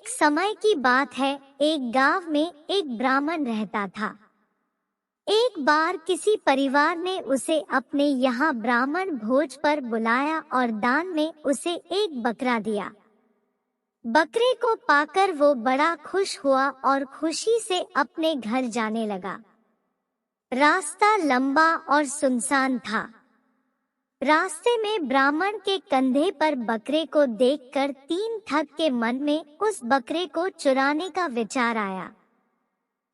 एक समय की बात है, एक गांव में एक ब्राह्मण रहता था। एक बार किसी परिवार ने उसे अपने यहाँ ब्राह्मण भोज पर बुलाया और दान में उसे एक बकरा दिया। बकरे को पाकर वो बड़ा खुश हुआ और खुशी से अपने घर जाने लगा। रास्ता लंबा और सुनसान था। रास्ते में ब्राह्मण के कंधे पर बकरे को देखकर तीन ठग के मन में उस बकरे को चुराने का विचार आया।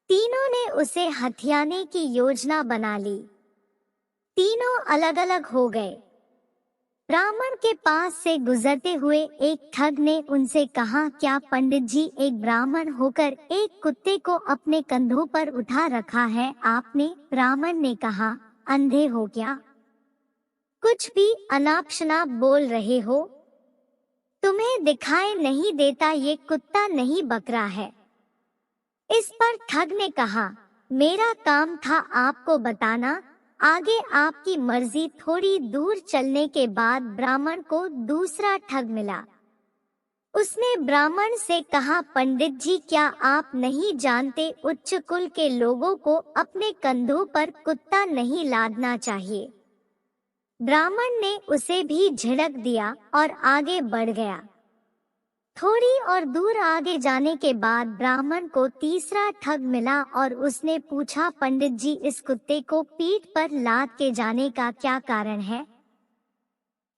तीनों ने उसे हथियाने की योजना बना ली। तीनों अलग अलग हो गए। ब्राह्मण के पास से गुजरते हुए एक ठग ने उनसे कहा, क्या पंडित जी एक ब्राह्मण होकर एक कुत्ते को अपने कंधों पर उठा रखा है आपने? ब्राह्मण ने कहा, अंधे हो क्या? कुछ भी अनाप शनाप बोल रहे हो? तुम्हें दिखाई नहीं देता ये कुत्ता नहीं बकरा है? इस पर ठग ने कहा, मेरा काम था आपको बताना, आगे आपकी मर्जी। थोड़ी दूर चलने के बाद ब्राह्मण को दूसरा ठग मिला। उसने ब्राह्मण से कहा, पंडित जी क्या आप नहीं जानते उच्च कुल के लोगों को अपने कंधों पर कुत्ता नहीं लादना चाहिए। ब्राह्मण ने उसे भी झिड़क दिया और आगे बढ़ गया। थोड़ी और दूर आगे जाने के बाद ब्राह्मण को तीसरा ठग मिला और उसने पूछा, पंडित जी इस कुत्ते को पीठ पर लाद के जाने का क्या कारण है?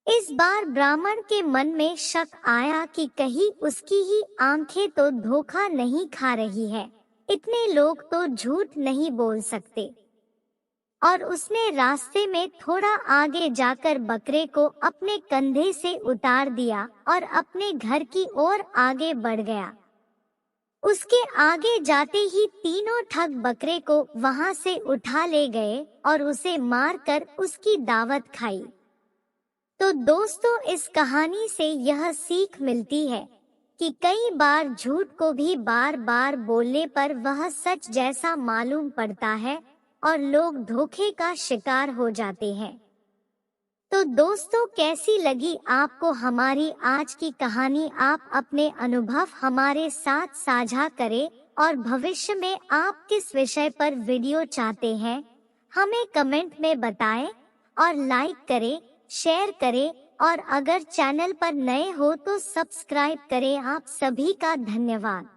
इस बार ब्राह्मण के मन में शक आया कि कहीं उसकी ही आंखें तो धोखा नहीं खा रही है। इतने लोग तो झूठ नहीं बोल सकते। और उसने रास्ते में थोड़ा आगे जाकर बकरे को अपने कंधे से उतार दिया और अपने घर की ओर आगे बढ़ गया। उसके आगे जाते ही तीनों ठग बकरे को वहां से उठा ले गए और उसे मारकर उसकी दावत खाई। तो दोस्तों, इस कहानी से यह सीख मिलती है कि कई बार झूठ को भी बार बार बोलने पर वह सच जैसा मालूम पड़ता है और लोग धोखे का शिकार हो जाते हैं। तो दोस्तों, कैसी लगी आपको हमारी आज की कहानी? आप अपने अनुभव हमारे साथ साझा करें और भविष्य में आप किस विषय पर वीडियो चाहते हैं हमें कमेंट में बताएं और लाइक करें, शेयर करें और अगर चैनल पर नए हो तो सब्सक्राइब करें। आप सभी का धन्यवाद।